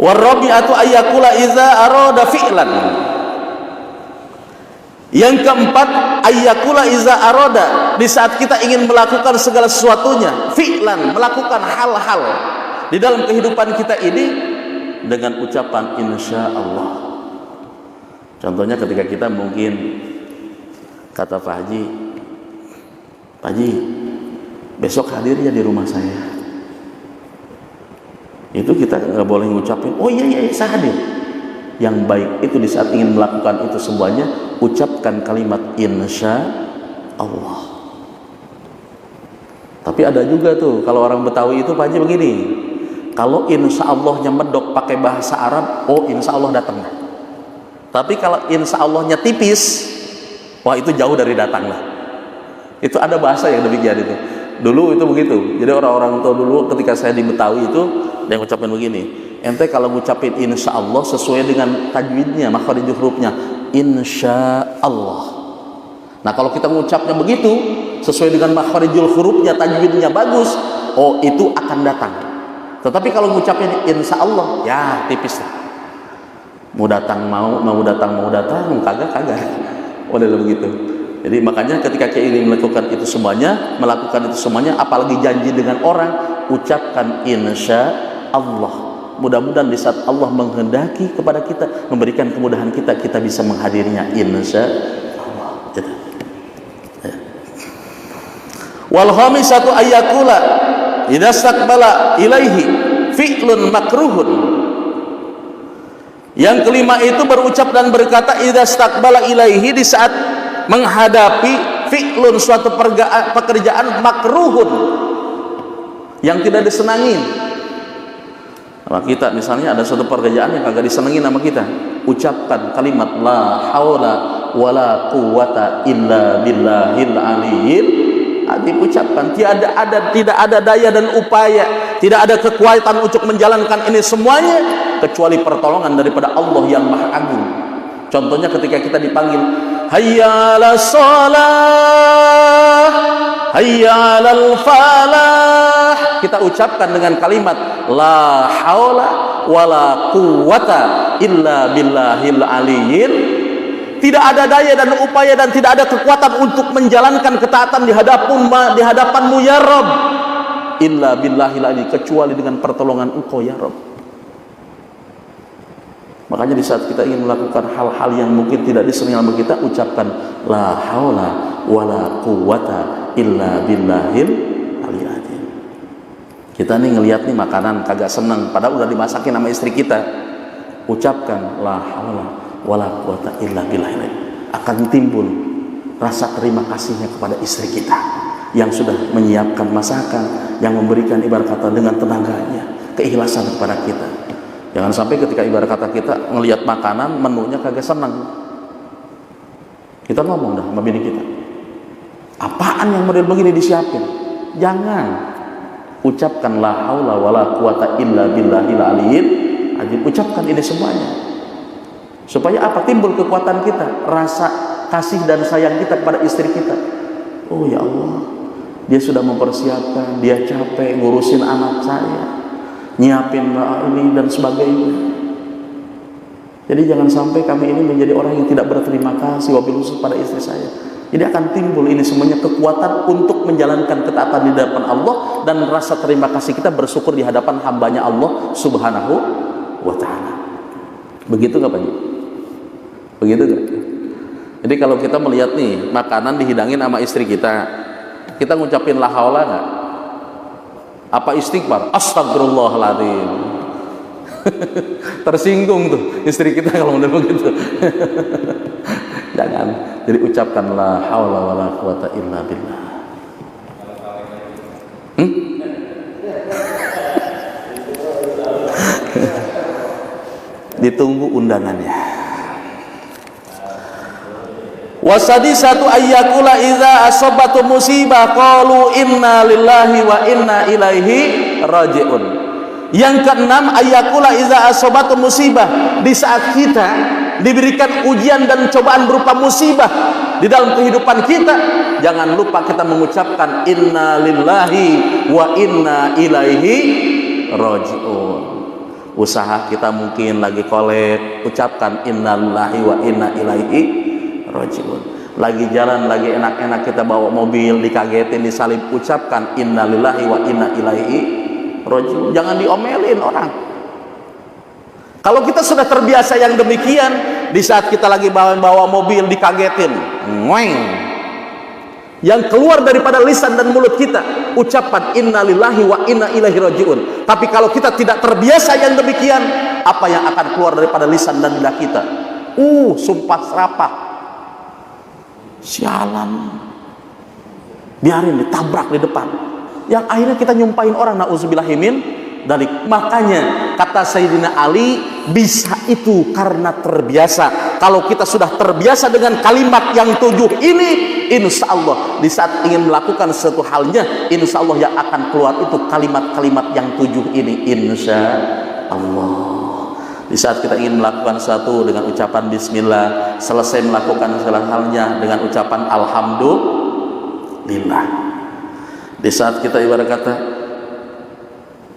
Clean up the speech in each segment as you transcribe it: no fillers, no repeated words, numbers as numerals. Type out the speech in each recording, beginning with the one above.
Warabi'atu ayyakula iza arada fi'lan. Yang keempat, ayyakula iza arada, di saat kita ingin melakukan segala sesuatunya, fi'lan, melakukan hal-hal di dalam kehidupan kita ini dengan ucapan insya Allah. Contohnya ketika kita mungkin kata Pak Haji besok hadirnya di rumah saya. Itu kita nggak boleh ngucapin, oh iya saya hadir. Yang baik itu di saat ingin melakukan itu semuanya, ucapkan kalimat insya Allah. Tapi ada juga tuh kalau orang Betawi itu Pak Haji begini, kalau insya Allahnya medok pakai bahasa Arab, oh insya Allah datang. Tapi kalau insya Allahnya tipis, wah itu jauh dari datang lah. Itu ada bahasa yang demikian itu. Dulu itu begitu. Jadi orang-orang tua dulu ketika saya di Betawi itu dia ngucapin begini, ente kalau ngucapin insya Allah sesuai dengan tajwidnya, makharijul hurufnya, insya Allah. Nah kalau kita mengucapnya begitu sesuai dengan makharijul hurufnya, tajwidnya bagus, oh itu akan datang. Tetapi kalau mengucapnya insya Allah, ya tipis lah. Mau datang, kagak. Udah begitu. Jadi makanya ketika kita ingin melakukan itu semuanya, apalagi janji dengan orang, ucapkan insya Allah. Mudah-mudahan di saat Allah menghendaki kepada kita, memberikan kemudahan kita bisa menghadirinya insya Allah. Gitu. Ya. Wal khamisatu ayyakula idza istaqbala ilaihi fi'lun makruhun. Yang kelima itu berucap dan berkata idza istaqbala ilaihi, di saat menghadapi fi'lun, suatu pekerjaan makruhun yang tidak disenangi sama kita. Misalnya ada suatu pekerjaan yang kagak disenangi sama kita, ucapkan kalimat la haula wala quwata illa billahil aliyyil azim. Ucapkan tidak ada daya dan upaya, tidak ada kekuatan untuk menjalankan ini semuanya kecuali pertolongan daripada Allah yang Maha Agung. Contohnya ketika kita dipanggil hayya 'alas shalah, hayya 'alal falah, kita ucapkan dengan kalimat la haula wala quwata illa billahil aliyyil. Tidak ada daya dan upaya dan tidak ada kekuatan untuk menjalankan ketaatan di hadapanmu ya Rabb, illa billahil aliyyil, kecuali dengan pertolongan Engkau ya Rabb. Makanya di saat kita ingin melakukan hal-hal yang mungkin tidak disenangi sama kita, ucapkan la haula wala quwata illa billahil aliyyil azim. Kita nih ngelihat nih makanan kagak seneng, padahal udah dimasakin sama istri kita, ucapkan la haula wala quwata illa billahil azim. Akan timbul rasa terima kasihnya kepada istri kita yang sudah menyiapkan masakan, yang memberikan ibarat kata dengan tenaganya, keikhlasan kepada kita. Jangan sampai ketika ibarat kata kita ngelihat makanan menunya kagak senang, kita ngomong dah sama bini kita, apaan yang model begini disiapin? Jangan. Ucapkan la haula wala quwata illa billahil aliyyil azim. Ucapkan ini semuanya supaya apa? Timbul kekuatan kita, rasa kasih dan sayang kita kepada istri kita. Oh ya Allah, dia sudah mempersiapkan, dia capek ngurusin anak saya, nyiapin ini dan sebagainya. Jadi jangan sampai kami ini menjadi orang yang tidak berterima kasih wabil khusus pada istri saya. Jadi akan timbul ini semuanya kekuatan untuk menjalankan ketaatan di hadapan Allah dan rasa terima kasih kita, bersyukur di hadapan hambanya Allah subhanahu wa ta'ala. Begitu gak Pak Ji? Begitu gak? Jadi kalau kita melihat nih makanan dihidangin sama istri kita ngucapin la haula gak? Apa istighfar? Astagfirullahaladzim. Tersinggung tuh istri kita kalau udah begitu. Jangan. Jadi ucapkan la haula wala quwata illa billah. Ditunggu undangannya. Wasadisatu ayyakula idza asabatu musibah qalu inna lillahi wa inna ilaihi raji'un. Yang keenam, ayyakula idza asabatu musibah, di saat kita diberikan ujian dan cobaan berupa musibah di dalam kehidupan kita, jangan lupa kita mengucapkan inna lillahi wa inna ilaihi raji'un. Usaha kita mungkin lagi kolek, ucapkan innalillahi wa inna ilaihi rajiun. Lagi jalan, lagi enak-enak kita bawa mobil, dikagetin, disalib, ucapkan innalillahi wa inna ilaihi rajiun. Jangan diomelin orang. Kalau kita sudah terbiasa yang demikian, di saat kita lagi bawa mobil dikagetin, ngoeng, yang keluar daripada lisan dan mulut kita ucapan innalillahi wa inna ilaihi rajiun. Tapi kalau kita tidak terbiasa yang demikian, apa yang akan keluar daripada lisan dan lidah kita? Sumpah serapah, sialan, biarin ditabrak di depan, yang akhirnya kita nyumpahin orang, na'udzubillahimin dalik. Makanya kata Sayyidina Ali, bisa itu karena terbiasa. Kalau kita sudah terbiasa dengan kalimat yang 7 ini, insya Allah di saat ingin melakukan sesuatu halnya, insya Allah yang akan keluar itu kalimat-kalimat yang 7 ini, insya Allah. Di saat kita ingin melakukan sesuatu dengan ucapan bismillah, selesai melakukan segala halnya dengan ucapan alhamdulillah. Di saat kita ibarat kata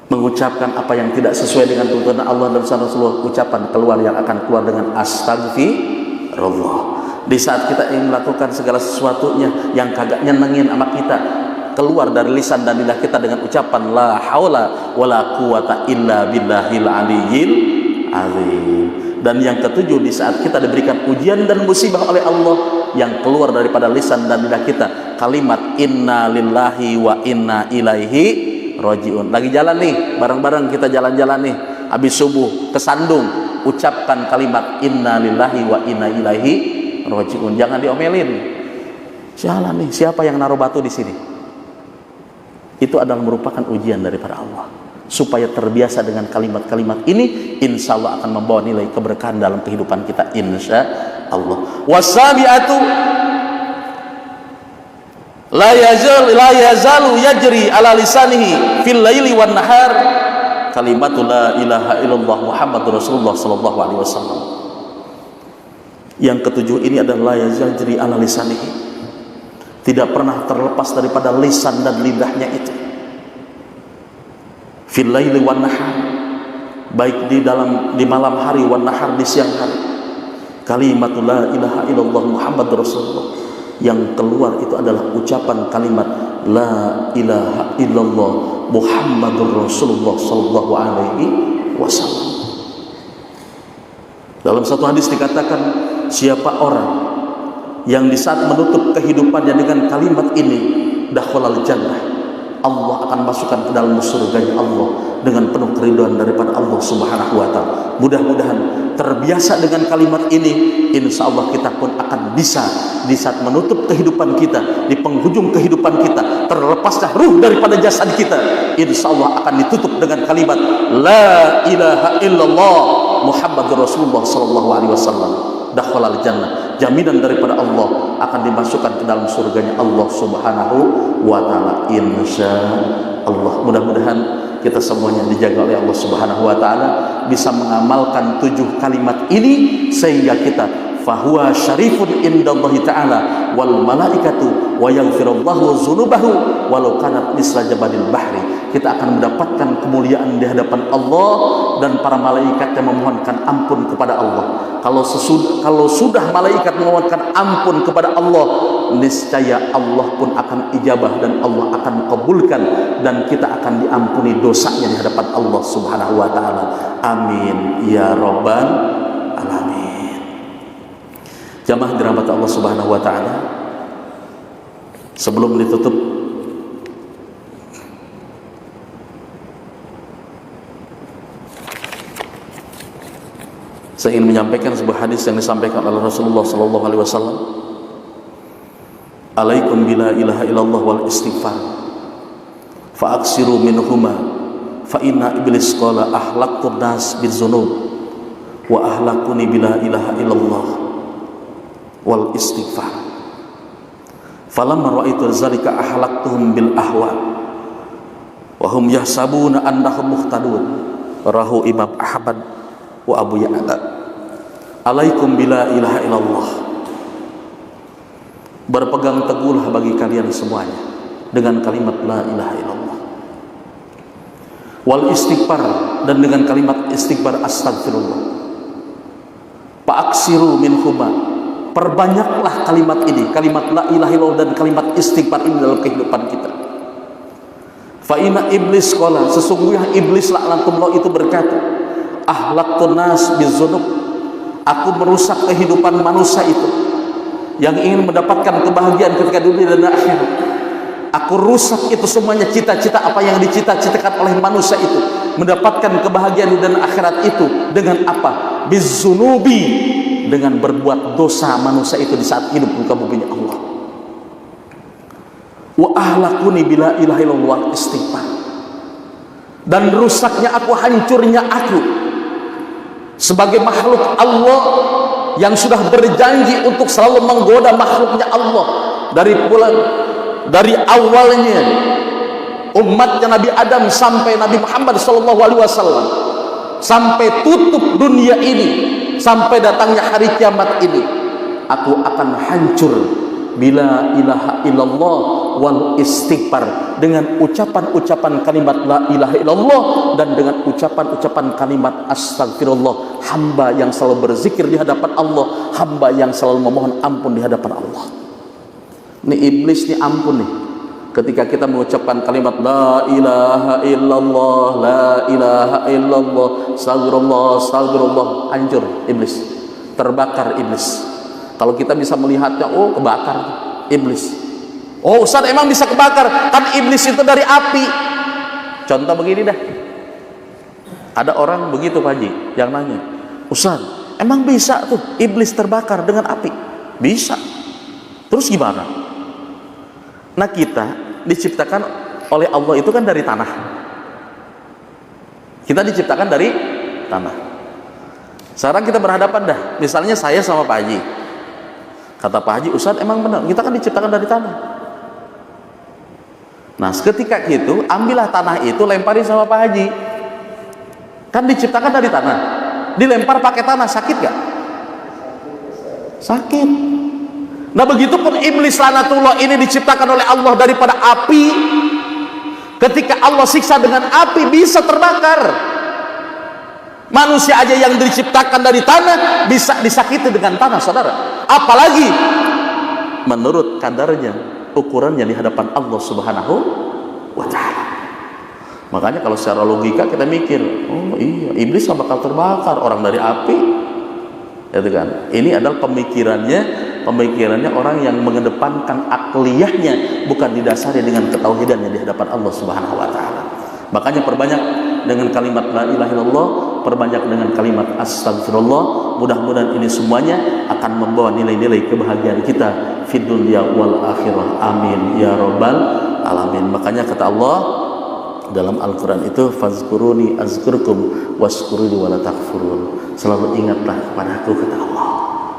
mengucapkan apa yang tidak sesuai dengan tuntunan Allah dan Rasulullah, ucapan keluar yang akan keluar dengan astagfirullah. Di saat kita ingin melakukan segala sesuatunya yang kagak nyenengin sama kita, keluar dari lisan dan lidah kita dengan ucapan la haula wala quwata illa billahil aliyyil azim. Dan yang ketujuh, di saat kita diberikan ujian dan musibah oleh Allah, yang keluar daripada lisan dan lidah kita kalimat inna lillahi wa inna ilaihi rajiun. Lagi jalan nih, bareng-bareng kita jalan-jalan nih, habis subuh ke Sandung, ucapkan kalimat inna lillahi wa inna ilaihi rajiun. Jangan diomelin. Jalan nih, siapa yang naruh batu di sini? Itu adalah merupakan ujian daripada Allah, supaya terbiasa dengan kalimat-kalimat ini, insya Allah akan membawa nilai keberkahan dalam kehidupan kita, insya Allah. Wasabiatu la yazalu yajri ala lisanihi fil laili wan nahar kalimatul la ilaha illallah Muhammadur Rasulullah sallallahu alaihi wasallam. Yang ketujuh ini adalah la yajri ala lisanihi, tidak pernah terlepas daripada lisan dan lidahnya itu, fil laili wan nahar, baik di malam hari, wan nahar, di siang hari, kalimatul la ilaha illallah Muhammadur Rasulullah. Yang keluar itu adalah ucapan kalimat la ilaha illallah Muhammadur Rasulullah sallallahu alaihi wasallam. Dalam satu hadis dikatakan, siapa orang yang di saat menutup kehidupannya dengan kalimat ini, dakhalal jannah, Allah akan masukkan ke dalam surganya Allah dengan penuh keridhaan daripada Allah Subhanahu wa taala. Mudah-mudahan terbiasa dengan kalimat ini, insya Allah kita pun akan bisa di saat menutup kehidupan kita, di penghujung kehidupan kita, terlepasnya ruh daripada jasad kita, insya Allah akan ditutup dengan kalimat la ilaha illallah Muhammadur Rasulullah sallallahu alaihi wasallam. Dakhalal jannah, jaminan daripada Allah akan dimasukkan ke dalam surganya Allah Subhanahu wa taala, insya Allah. Mudah-mudahan kita semuanya dijaga oleh Allah Subhanahu wa taala, bisa mengamalkan 7 kalimat ini sehingga kita fahuwa syarifun indallahi ta'ala wal malaikatu wa yaghfirullahu dzunubahu walau kanat misla jabalil bahri. Kita akan mendapatkan kemuliaan di hadapan Allah dan para malaikat yang memohonkan ampun kepada Allah. Kalau sudah malaikat memohonkan ampun kepada Allah, niscaya Allah pun akan ijabah dan Allah akan kabulkan, dan kita akan diampuni dosanya di hadapan Allah Subhanahu wa taala. Amin ya rabbal alamin. Jamaah dirahmati Allah Subhanahu wa taala, sebelum ditutup saya ingin menyampaikan sebuah hadis yang disampaikan oleh Rasulullah sallallahu alaihi wasallam. Alaikum bila ilaha illallah wal istighfar fa aksiru minhuma fa inna iblis qala ahlaqtu nas bizunub wa ahlakuni bila ilaha illallah wal istighfar falamma ra'aitu zalika ahlaktuhum bil ahwa wa hum yahsabuna annahum muhtadun. Rahu Imam Ahmad wa Abu Ya'la. Alaikum bila ilaha illallah, berpegang teguhlah bagi kalian semuanya dengan kalimat la ilaha illallah, wal istighfar, dan dengan kalimat istighfar astagfirullah. Fa'aksiru minhuma, perbanyaklah kalimat ini, kalimat la ilaha illallah dan kalimat istighfar ini dalam kehidupan kita. Fa inna iblis qala, sesungguhnya iblis laknatullah itu berkata, ahlaqtun nas bizunub, aku merusak kehidupan manusia itu yang ingin mendapatkan kebahagiaan ketika dunia dan akhirat. Aku rusak itu semuanya, cita-cita apa yang dicita-citakan oleh manusia itu, mendapatkan kebahagiaan dan akhirat itu dengan apa? Bizunubi, dengan berbuat dosa manusia itu di saat hidup di muka bumi Allah. Wa ahlakuni bila ilaha illallah istighfar, dan rusaknya aku, hancurnya aku sebagai makhluk Allah yang sudah berjanji untuk selalu menggoda makhluknya Allah dari awalnya umatnya Nabi Adam sampai Nabi Muhammad SAW, sampai tutup dunia ini, sampai datangnya hari kiamat ini. Aku akan hancur bila ilaha illallah wal istighfar, dengan ucapan-ucapan kalimat la ilaha illallah dan dengan ucapan-ucapan kalimat astagfirullah. Hamba yang selalu berzikir di hadapan Allah, hamba yang selalu memohon ampun di hadapan Allah. Ini iblis nih ampun nih, ketika kita mengucapkan kalimat la ilaha illallah, la ilaha illallah, astagfirullah, astagfirullah, hancur iblis, terbakar iblis. Kalau kita bisa melihatnya, oh kebakar iblis. Oh Ustaz, emang bisa kebakar? Kan iblis itu dari api. Contoh begini dah, ada orang begitu Pak Haji yang nanya, Ustaz, emang bisa tuh iblis terbakar dengan api? Bisa. Terus gimana? Nah, kita diciptakan oleh Allah itu kan dari tanah. Kita diciptakan dari tanah. Sekarang kita berhadapan dah, misalnya saya sama Pak Haji. Kata Pak Haji, Ustaz emang benar, kita kan diciptakan dari tanah. Nah, seketika itu ambillah tanah itu, lemparin sama Pak Haji. Kan diciptakan dari tanah, dilempar pakai tanah, sakit gak? Sakit. Nah, begitupun iblis laknatullah ini diciptakan oleh Allah daripada api. Ketika Allah siksa dengan api, bisa terbakar. Manusia aja yang diciptakan dari tanah bisa disakiti dengan tanah, saudara. Apalagi menurut kadarnya, ukurannya di hadapan Allah Subhanahu wa ta'ala. Makanya kalau secara logika kita mikir, oh iya, iblis bakal terbakar, orang dari api. Itu kan. Ini adalah pemikirannya orang yang mengedepankan akliyahnya, bukan didasari dengan ketauhidannya di hadapan Allah Subhanahu wa ta'ala. Makanya perbanyak dengan kalimat la ilaha illallah, perbanyak dengan kalimat astagfirullah. Mudah-mudahan ini semuanya akan membawa nilai-nilai kebahagiaan kita fid dunya wal akhirah. Amin ya rabbal alamin. Makanya kata Allah dalam Al-Quran itu, fazkuruni azkurkum waskuruni wala takfurun. Selalu ingatlah kepada aku, kata Allah.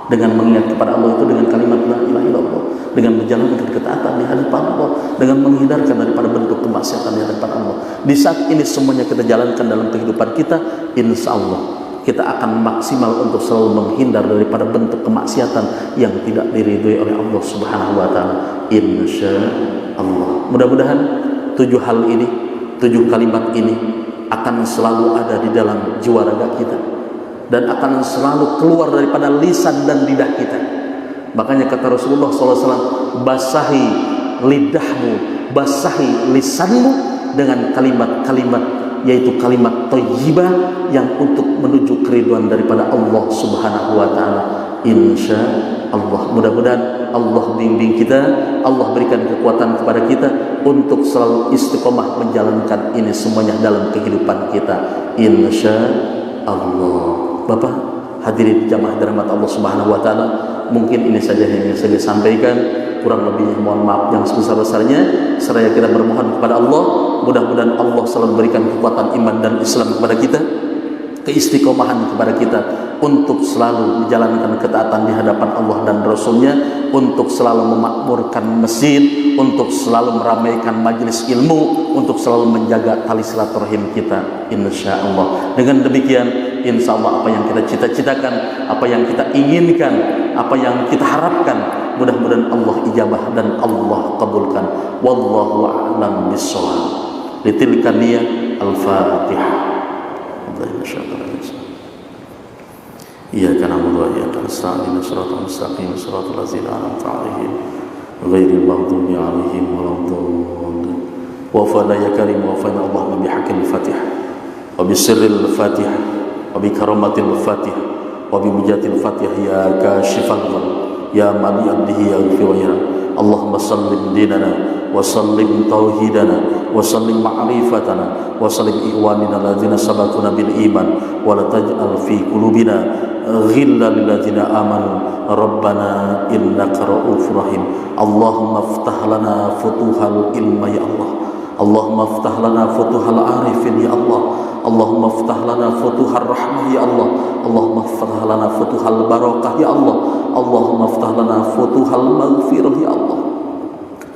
Dengan mengingat kepada Allah itu dengan kalimat la ilaha illallah, dengan menjalankan ketaatan di hadapan Allah, dengan menghindarkan daripada bentuk kemaksiatan di hadapan Allah. Di saat ini semuanya kita jalankan dalam kehidupan kita, insya Allah kita akan maksimal untuk selalu menghindar daripada bentuk kemaksiatan yang tidak diridhoi oleh Allah Subhanahu wa ta'ala, insya Allah. Mudah-mudahan 7 hal ini, 7 kalimat ini akan selalu ada di dalam jiwa raga kita dan akan selalu keluar daripada lisan dan lidah kita. Makanya kata Rasulullah SAW, basahi lidahmu, basahi lisanmu dengan kalimat-kalimat, yaitu kalimat thayyibah yang untuk menuju keriduan daripada Allah Subhanahu wa ta'ala, insya Allah. Mudah-mudahan Allah bimbing kita, Allah berikan kekuatan kepada kita untuk selalu istiqomah menjalankan ini semuanya dalam kehidupan kita, insya Allah. Bapak hadirin jamaah dirahmati Allah Subhanahu wa ta'ala, mungkin ini saja yang saya sampaikan. Kurang lebihnya mohon maaf yang sebesar-besarnya. Seraya kita bermohon kepada Allah, mudah-mudahan Allah selalu memberikan kekuatan iman dan Islam kepada kita, keistiqomahan kepada kita untuk selalu menjalankan ketaatan di hadapan Allah dan Rasulnya, untuk selalu memakmurkan masjid, untuk selalu meramaikan majelis ilmu, untuk selalu menjaga tali silaturahim kita, insya Allah. Dengan demikian, insya Allah apa yang kita cita-citakan, apa yang kita inginkan, apa yang kita harapkan, mudah-mudahan Allah ijabah dan Allah kabulkan. Wallahu a'lam bishawab. Litilka niyah. Al-Fatihah. نشاء ولا نشاء إياك نعبد وإياك نستعين صراط المستقيم صراط الذين أنعمت عليهم غير المغضوب عليهم ولا الضالين وفنا يا كريم وفنا اللهم بحق الفاتحة وبسر الفاتحة وبكرامة الفاتحة وبمجاد الفاتحة يا كاشف الغم يا من يهده يغفر ويرحم اللهم سلم ديننا وسلم توحيدنا وسلم معرفتنا وسلم إخواننا الذين سبقونا بالإيمان ولا تجعل في قلوبنا غلا للذين آمنوا ربنا إنك رؤوف رحيم اللهم افتح لنا فتوح العلم يا الله اللهم افتح لنا فتوح العارفين يا الله اللهم افتح لنا فتوح الرحمة يا الله اللهم افتح لنا فتوح البركة يا الله اللهم افتح لنا فتوح المغفرة يا الله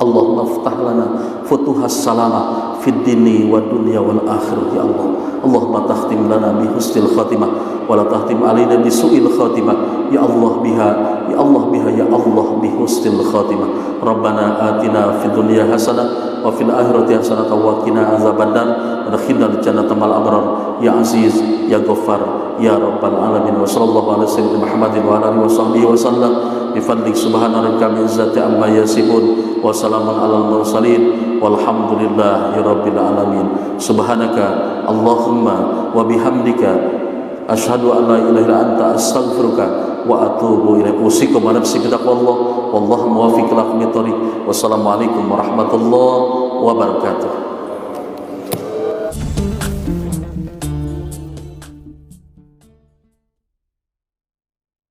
اللهم افتح لنا فتوح السلامة في الدين والدنيا والآخرة يا الله اللهم تختم لنا بحسن الخاتمة ولا تختم علينا بسوء الخاتمة يا الله بها يا الله بها يا الله بحسن الخاتمة ربنا آتنا في الدنيا حسنة وفي الآخرة حسنة وقنا عذاب النار ودخلنا الجنة مع الأبرار يا عزيز يا غفار يا رب العالمين وصلى الله على سيدنا محمد وعلى آله وصحبه وسلم بفضلك سبحان ربك من عزة عما يصفون وسلام على المرسلين والحمد لله رب العالمين سبحانك اللهم وبحمدك أشهد أن لا إله إلا أنت أستغفرك وأتوب إليك أوصيكم ونفسي بتقوى الله والله موافق لكم الطريق والسلام عليكم ورحمة الله وبركاته.